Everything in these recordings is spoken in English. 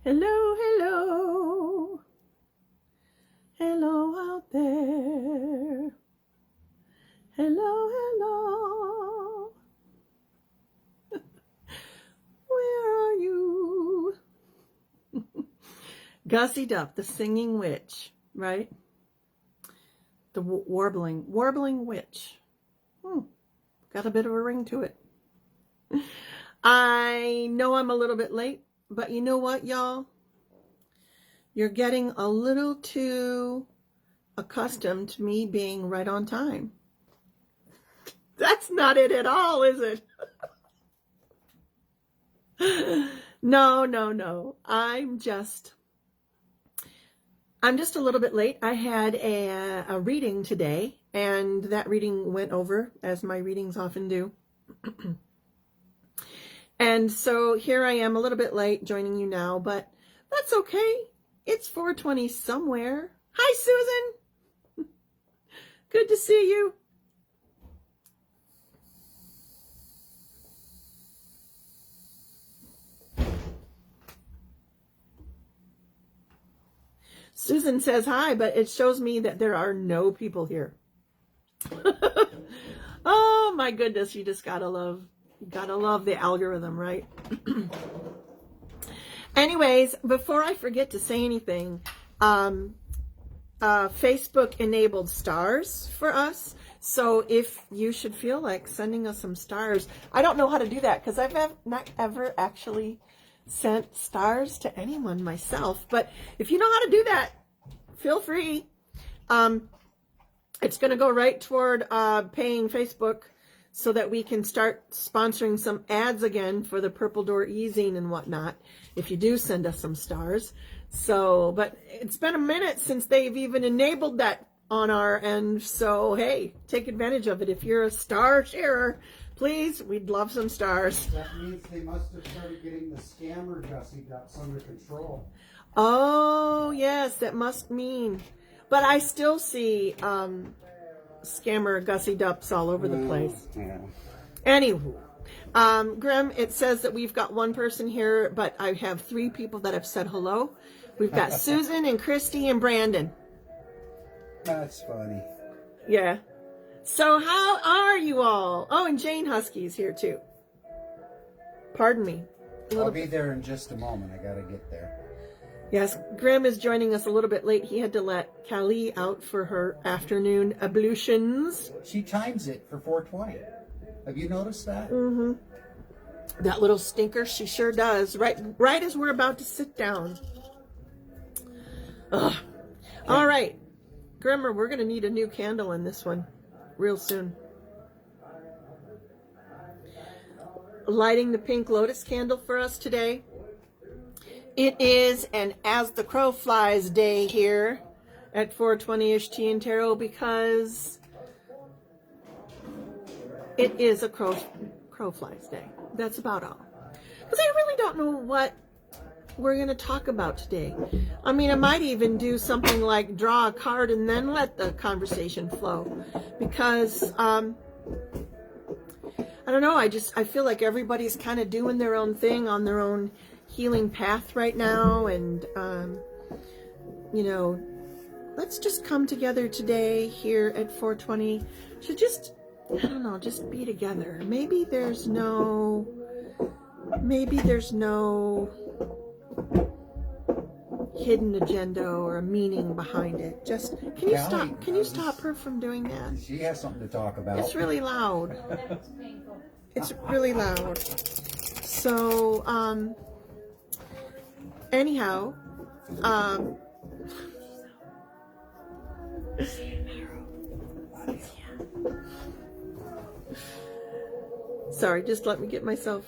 Hello, hello. Hello out there. Hello, hello. Where are you? Gussie Duff, the singing witch, right? The warbling witch. Got a bit of a ring to it. I know I'm a little bit late, but you know what, y'all? You're getting a little too accustomed to me being right on time. That's not it at all, is it? No. I'm just a little bit late. I had a reading today, and that reading went over, as my readings often do. And so here I am a little bit late joining you now, but that's okay. It's 4:20 somewhere. Hi, Susan. Good to see you. Susan says hi, but it shows me that there are no people here. Oh my goodness, you just gotta love the algorithm, right? Anyways, before I forget to say anything, Facebook enabled stars for us. So if you should feel like sending us some stars, I don't know how to do that because I've not ever actually sent stars to anyone myself. But if you know how to do that, feel free. It's going to go right toward paying Facebook so that we can start sponsoring some ads again for the Purple Door e-zine and whatnot, if you do send us some stars. So, but it's been a minute since they've even enabled that on our end. So, hey, take advantage of it. If you're a star sharer, please, we'd love some stars. That means they must have started getting the scammer Gussie Ducks under control. Oh, yes, that must mean. But I still see scammer Gussie Dups all over the place. Yeah. Anywho, Grim, it says that we've got one person here, but I have 3 people that have said hello. We've got Susan and Christy and Brandon. That's funny. Yeah. So how are you all? Oh, and Jane Husky's here too. Pardon me. I'll be there in just a moment. I gotta get there. Yes, Grim is joining us a little bit late. He had to let Callie out for her afternoon ablutions. She times it for 4:20. Have you noticed that? Mm-hmm. That little stinker, she sure does. Right as we're about to sit down. Ugh. All right, Grimmer, we're going to need a new candle in this one real soon. Lighting the pink lotus candle for us today. It is an As the Crow Flies day here at 420-ish Tea and Tarot because it is a crow flies day. That's about all. Because I really don't know what we're going to talk about today. I mean, I might even do something like draw a card and then let the conversation flow. Because, I don't know, I feel like everybody's kind of doing their own thing on their own healing path right now. And, you know, let's just come together today here at 420 to just, I don't know, just be together. Maybe there's no hidden agenda or a meaning behind it. Just can you stop her from doing that? She has something to talk about. It's really loud. It's really loud. So anyhow, sorry, just let me get myself.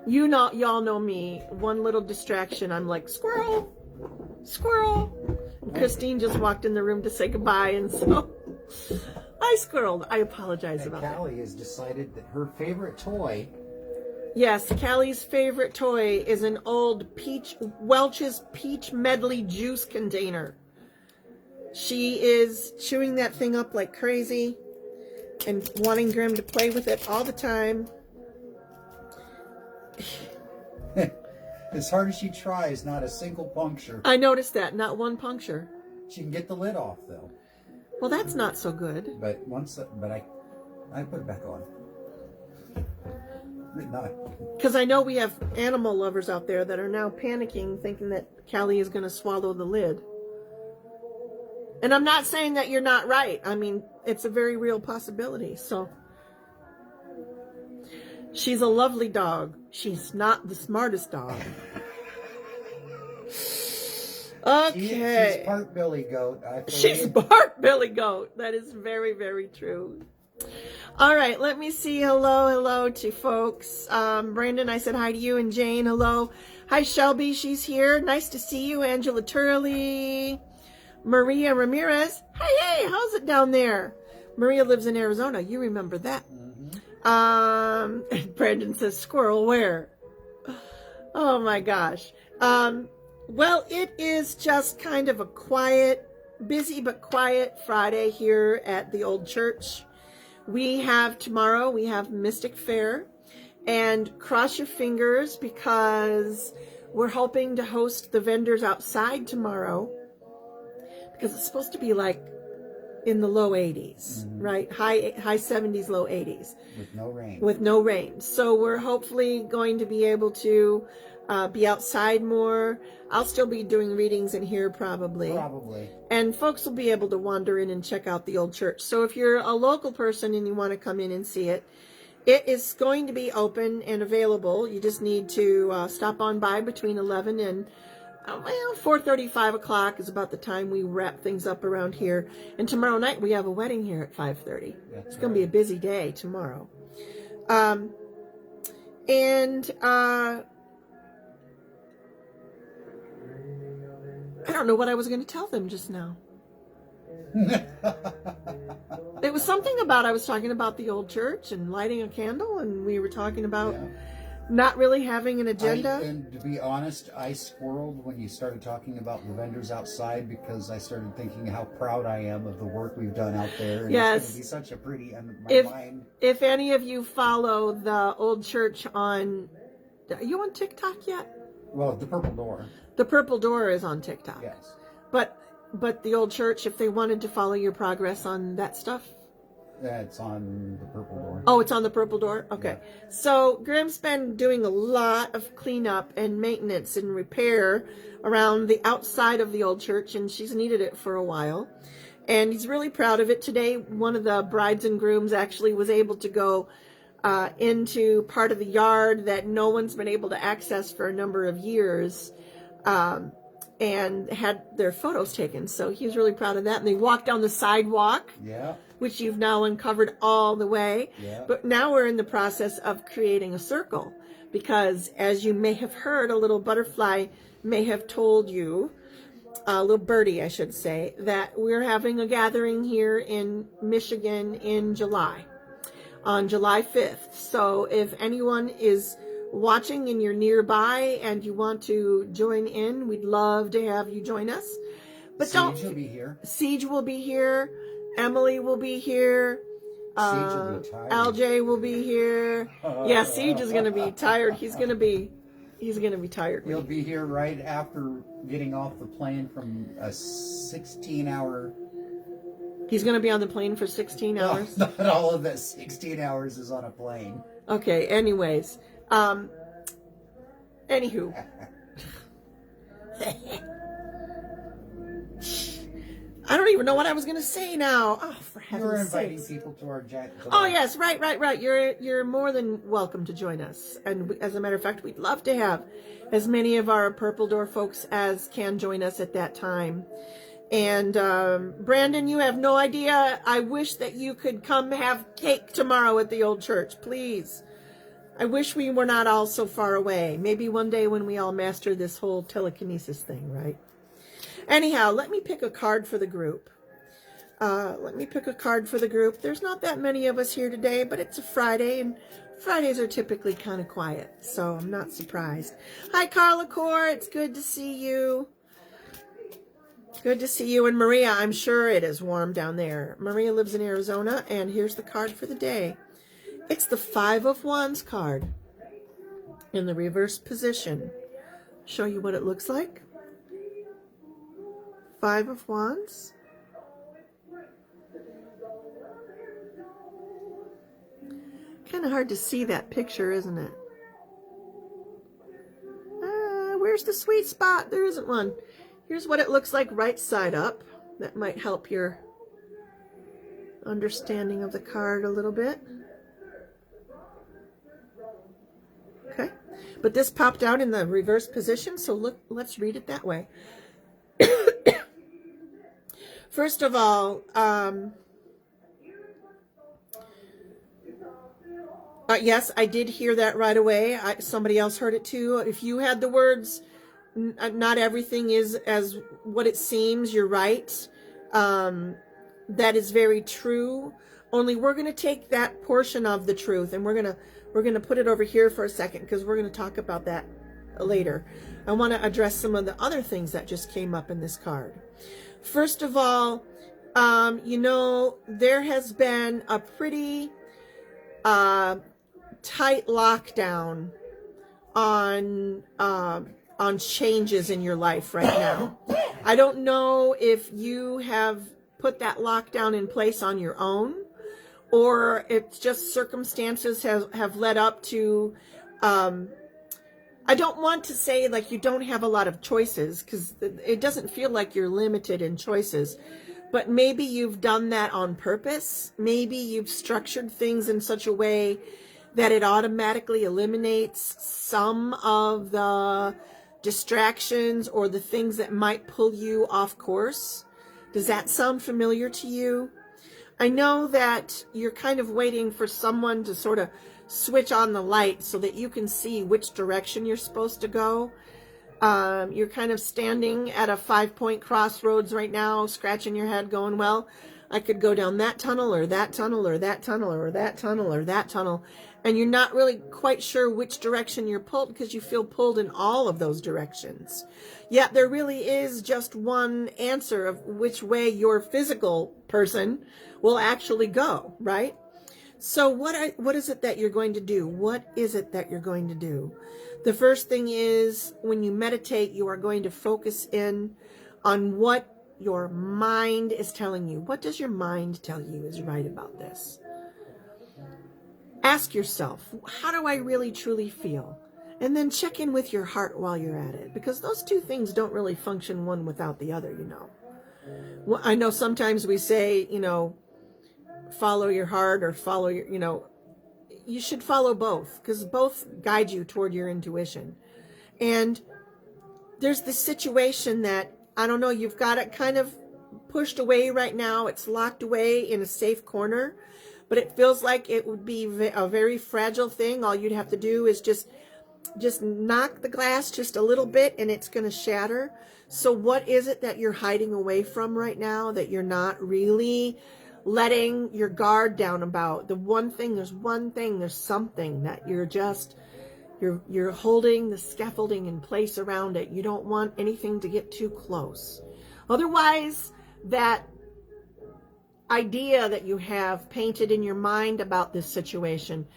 Y'all know me. One little distraction, I'm like, squirrel. And Christine just walked in the room to say goodbye, and so I squirreled. I apologize about that. Callie has decided that her favorite toy. Yes, Callie's favorite toy is an old Welch's Peach Medley juice container. She is chewing that thing up like crazy and wanting Grim to play with it all the time. As hard as she tries, not a single puncture. I noticed that. Not one puncture. She can get the lid off though. Well, that's not so good. But I put it back on. Not. Because I know we have animal lovers out there that are now panicking, thinking that Callie is going to swallow the lid. And I'm not saying that you're not right. I mean, it's a very real possibility. So, she's a lovely dog. She's not the smartest dog. Okay. She's part Billy Goat. I believe. She's part Billy Goat. That is very, very true. All right, let me see. Hello to folks. Brandon, I said hi to you, and Jane, hello. Hi, Shelby, she's here. Nice to see you. Angela Turley. Maria Ramirez. Hey, how's it down there? Maria lives in Arizona. You remember that. Mm-hmm. Brandon says, squirrel, where? Oh, my gosh. Well, it is just kind of a quiet, busy but quiet Friday here at the old church. Tomorrow, we have Mystic Fair, and cross your fingers because we're hoping to host the vendors outside tomorrow because it's supposed to be like in the low 80s, right? High 70s, low 80s. With no rain. So we're hopefully going to be able to be outside more. I'll still be doing readings in here probably. And folks will be able to wander in and check out the old church. So if you're a local person and you want to come in and see it, it is going to be open and available. You just need to stop on by between 11 and 4:30, 5 o'clock is about the time we wrap things up around here. And tomorrow night we have a wedding here at 5:30. It's going to be a busy day tomorrow. I don't know what I was going to tell them just now. It was something about, I was talking about the old church and lighting a candle, and we were talking about not really having an agenda. And to be honest, I squirreled when you started talking about the vendors outside because I started thinking how proud I am of the work we've done out there. And yes. It's going to be such a pretty, and my mind. If any of you follow the old church are you on TikTok yet? Well, the Purple Door. The Purple Door is on TikTok. Yes. But the old church, if they wanted to follow your progress on that stuff? It's on the Purple Door. Oh, it's on the Purple Door? Okay. Yeah. So Graham's been doing a lot of cleanup and maintenance and repair around the outside of the old church, and she's needed it for a while. And he's really proud of it. Today, one of the brides and grooms actually was able to go into part of the yard that no one's been able to access for a number of years, and had their photos taken. So he was really proud of that. And they walked down the sidewalk, which you've now uncovered all the way. Yeah. But now we're in the process of creating a circle because, as you may have heard, a little butterfly may have told you, a little birdie, I should say, that we're having a gathering here in Michigan in July, on July 5th. So if anyone is watching and you're nearby and you want to join in, we'd love to have you join us. But Siege will be here. Siege will be here. Emily will be here. Siege will be tired. LJ will be here. Yeah, Siege is going to be tired. He's going to be tired. He'll be here right after getting off the plane from a 16-hour. He's going to be on the plane for 16 hours? No, not all of that 16 hours is on a plane. Okay, anyways. Anywho. I don't even know what I was going to say now. Oh, for heaven's sake. You're inviting people to our giant. Oh, yes, right. You're more than welcome to join us. And as a matter of fact, we'd love to have as many of our Purple Door folks as can join us at that time. And Brandon, you have no idea. I wish that you could come have cake tomorrow at the old church, please. I wish we were not all so far away. Maybe one day when we all master this whole telekinesis thing, right? Anyhow, let me pick a card for the group. There's not that many of us here today, but it's a Friday, and Fridays are typically kind of quiet, so I'm not surprised. Hi, Carla Core. It's good to see you. Good to see you. And Maria, I'm sure it is warm down there. Maria lives in Arizona, and here's the card for the day. It's the 5 of Wands card in the reverse position. show you what it looks like. 5 of Wands. Kind of hard to see that picture, isn't it? Where's the sweet spot? There isn't one. Here's what it looks like right side up. That might help your understanding of the card a little bit. Okay, but this popped out in the reverse position, so look, let's read it that way. First of all, yes, I did hear that right away. Somebody else heard it too. If you had the words, not everything is as what it seems, you're right. That is very true. Only we're going to take that portion of the truth and we're going to put it over here for a second because we're going to talk about that later. I want to address some of the other things that just came up in this card. First of all, you know, there has been a pretty tight lockdown on changes in your life right now. I don't know if you have put that lockdown in place on your own, or it's just circumstances have led up to, I don't want to say like you don't have a lot of choices, because it doesn't feel like you're limited in choices, but maybe you've done that on purpose. Maybe you've structured things in such a way that it automatically eliminates some of the distractions or the things that might pull you off course. Does that sound familiar to you? I know that you're kind of waiting for someone to sort of switch on the light so that you can see which direction you're supposed to go. You're kind of standing at a 5-point crossroads right now, scratching your head going, well, I could go down that tunnel or that tunnel or that tunnel or that tunnel or that tunnel. And you're not really quite sure which direction you're pulled because you feel pulled in all of those directions. Yet there really is just one answer of which way your physical person will actually go, right? So what is it that you're going to do? What is it that you're going to do? The first thing is, when you meditate, you are going to focus in on what your mind is telling you. What does your mind tell you is right about this? Ask yourself, how do I really truly feel? And then check in with your heart while you're at it, because those two things don't really function one without the other, you know. Well, I know sometimes we say, you know, follow your heart or follow your, you know, you should follow both, because both guide you toward your intuition. And there's this situation that, I don't know, you've got it kind of pushed away right now. It's locked away in a safe corner, but it feels like it would be a very fragile thing. All you'd have to do is just knock the glass just a little bit and it's going to shatter. So what is it that you're hiding away from right now that you're not really letting your guard down about? There's something that you're holding the scaffolding in place around it. You don't want anything to get too close. Otherwise, that idea that you have painted in your mind about this situation,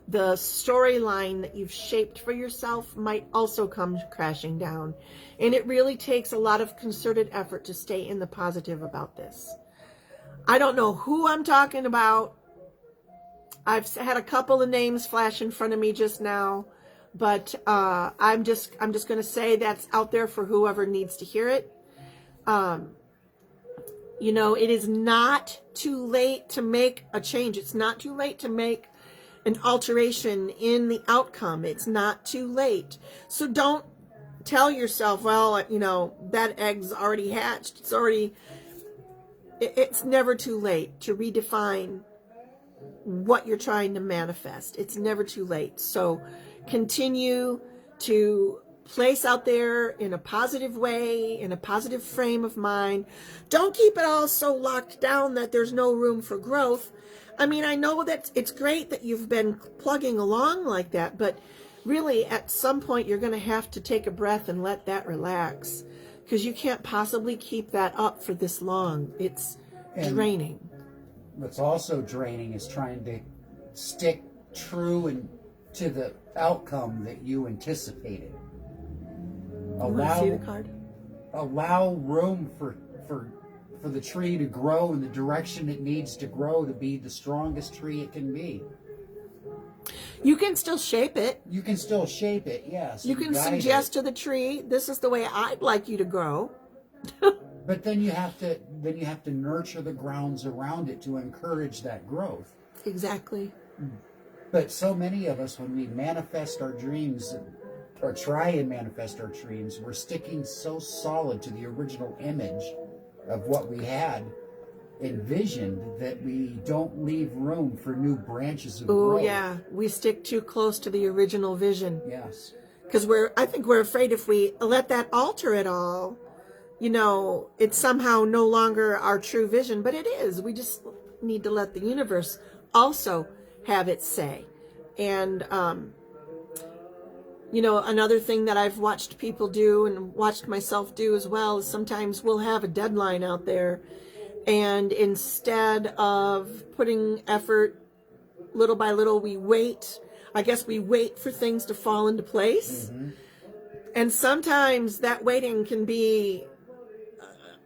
the storyline that you've shaped for yourself, might also come crashing down. And it really takes a lot of concerted effort to stay in the positive about this. I don't know who I'm talking about. I've had a couple of names flash in front of me just now, but I'm just going to say that's out there for whoever needs to hear it. You know, it is not too late to make a change. It's not too late to make an alteration in the outcome. It's not too late. So don't tell yourself, well, you know, that egg's already hatched. It's never too late to redefine what you're trying to manifest. It's never too late. So continue to place out there in a positive way, in a positive frame of mind. Don't keep it all so locked down that there's no room for growth. I mean, I know that it's great that you've been plugging along like that, but really at some point you're going to have to take a breath and let that relax, because you can't possibly keep that up for this long. It's draining. What's also draining is trying to stick true to the outcome that you anticipated. You want to see the card? allow room for the tree to grow in the direction it needs to grow to be the strongest tree it can be. You can still shape it. You can still shape it, yes. You can guide suggest it, to the tree, this is the way I'd like you to grow. but then you have to nurture the grounds around it to encourage that growth. Exactly. But so many of us, when we manifest our dreams or try and manifest our dreams, we're sticking so solid to the original image of what we had envisioned that we don't leave room for new branches of Oh growth. yeah, we stick too close to the original vision. Yes. Because I think we're afraid if we let that alter it all, it's somehow no longer our true vision, but it is. We just need to let the universe also have its say. And, another thing that I've watched people do and watched myself do as well is sometimes we'll have a deadline out there, and instead of putting effort little by little, we wait. I guess we wait for things to fall into place. Mm-hmm. And sometimes that waiting can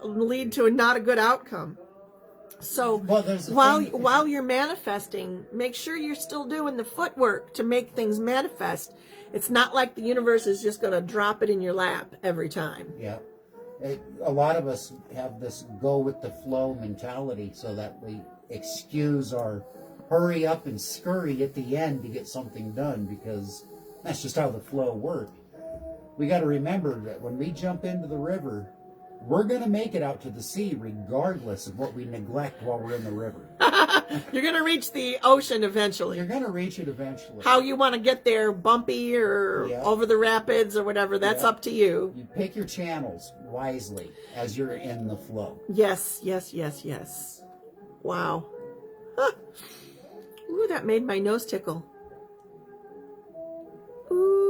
lead to not a good outcome. So while you're manifesting, make sure you're still doing the footwork to make things manifest. It's not like the universe is just going to drop it in your lap every time. Yeah. A lot of us have this go with the flow mentality, so that we excuse our hurry up and scurry at the end to get something done, because that's just how the flow works. We got to remember that when we jump into the river, we're going to make it out to the sea regardless of what we neglect while we're in the river. You're going to reach the ocean eventually. You're going to reach it eventually. How you want to get there, bumpy or over the rapids or whatever, that's up to you. You pick your channels wisely as you're in the flow. Yes, yes, yes, yes. Wow. Huh. Ooh, that made my nose tickle. Ooh.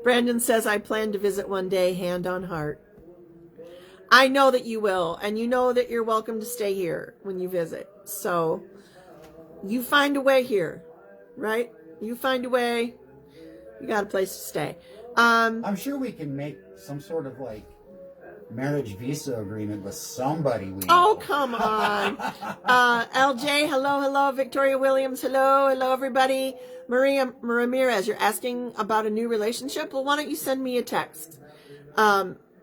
Brandon says, I plan to visit one day, hand on heart. I know that you will, and you know that you're welcome to stay here when you visit. So you find a way here, right? You find a way. You got a place to stay. I'm sure we can make some sort of marriage visa agreement with somebody we know. Oh, come on. LJ, hello. Victoria Williams, hello everybody. Maria Ramirez, you're asking about a new relationship? Well, why don't you send me a text?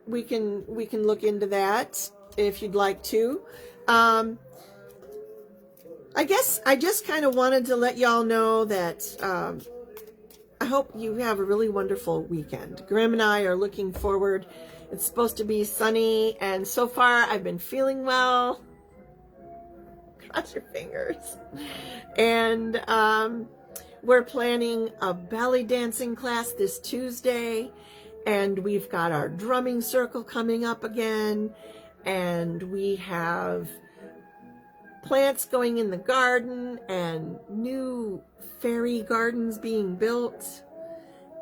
We can look into that if you'd like to. I guess I just kind of wanted to let y'all know that I hope you have a really wonderful weekend. Graham and I are looking forward. It's supposed to be sunny, and so far I've been feeling well. Cross your fingers. And we're planning a belly dancing class this Tuesday, and we've got our drumming circle coming up again, and we have plants going in the garden and new fairy gardens being built.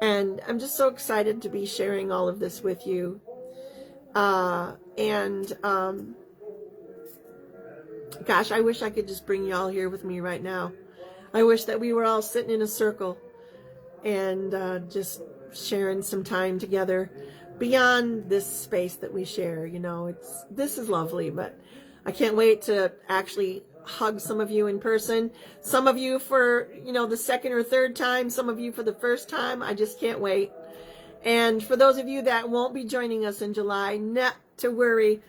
And I'm just so excited to be sharing all of this with you. Gosh, I wish I could just bring you all here with me right now. I wish that we were all sitting in a circle and just sharing some time together beyond this space that we share. This is lovely, but I can't wait to actually hug some of you in person. Some of you for, the second or third time, some of you for the first time. I just can't wait. And for those of you that won't be joining us in July, not to worry.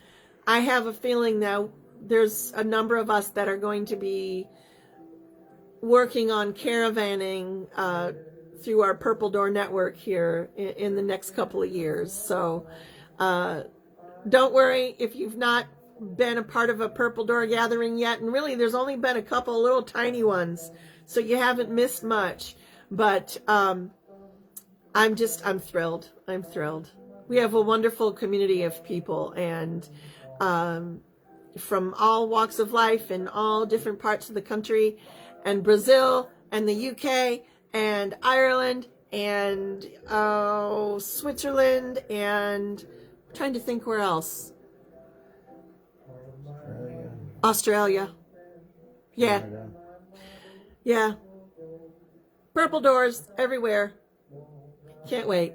I have a feeling that there's a number of us that are going to be working on caravanning through our Purple Door network here in the next couple of years. So don't worry if you've not been a part of a Purple Door gathering yet. And really, there's only been a couple little tiny ones, so you haven't missed much. But I'm thrilled. I'm thrilled. We have a wonderful community of people, and from all walks of life and all different parts of the country, and Brazil and the UK and Ireland and Switzerland, and I'm trying to think where else. Australia. Yeah. Yeah. Purple Doors everywhere. Can't wait.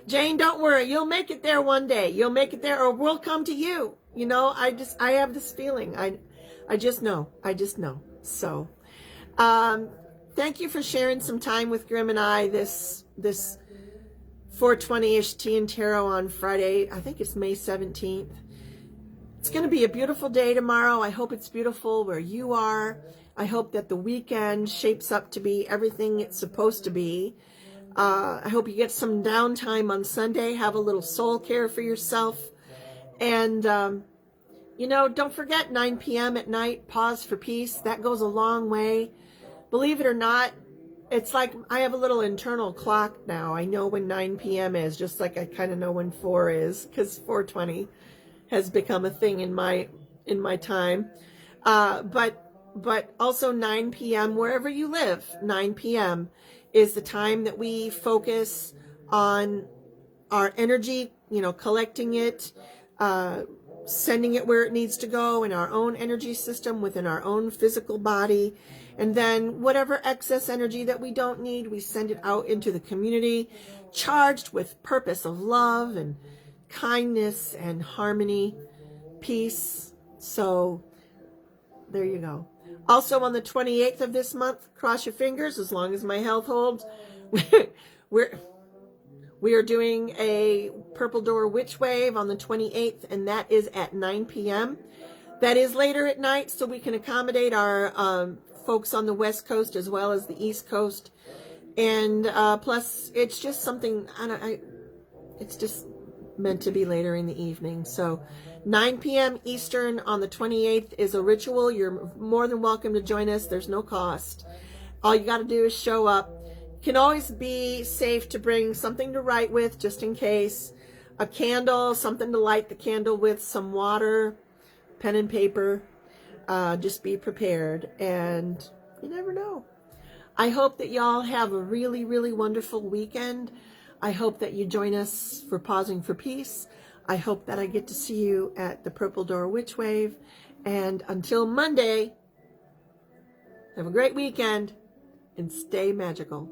Jane, don't worry. You'll make it there one day. You'll make it there, or we'll come to you. You know, I have this feeling. I just know. I just know. So, thank you for sharing some time with Grim and I this 420-ish tea and tarot on Friday. I think it's May 17th. It's going to be a beautiful day tomorrow. I hope it's beautiful where you are. I hope that the weekend shapes up to be everything it's supposed to be. I hope you get some downtime on Sunday. Have a little soul care for yourself. And, you know, don't forget 9 p.m. at night, pause for peace. That goes a long way. Believe it or not, it's like I have a little internal clock now. I know when 9 p.m. is, just like I kind of know when 4 is, because 4:20 has become a thing in my time. But also 9 p.m. wherever you live, 9 p.m. is the time that we focus on our energy, you know, collecting it, sending it where it needs to go in our own energy system within our own physical body. And then whatever excess energy that we don't need, we send it out into the community, charged with purpose of love and kindness and harmony, peace. So there you go. Also on the 28th of this month, cross your fingers, as long as my health holds, we are doing a Purple Door Witch Wave on the 28th, and that is at 9 p.m. That is later at night, so we can accommodate our folks on the West Coast as well as the East Coast. And plus, it's just something, it's just meant to be later in the evening. So 9 p.m. Eastern on the 28th is a ritual. You're more than welcome to join us. There's no cost. All you got to do is show up. Can always be safe to bring something to write with, just in case. A candle, something to light the candle with, some water, pen and paper. Just be prepared, and you never know. I hope that y'all have a really, really wonderful weekend. I hope that you join us for Pausing for Peace. I hope that I get to see you at the Purple Door Witch Wave. And until Monday, have a great weekend and stay magical.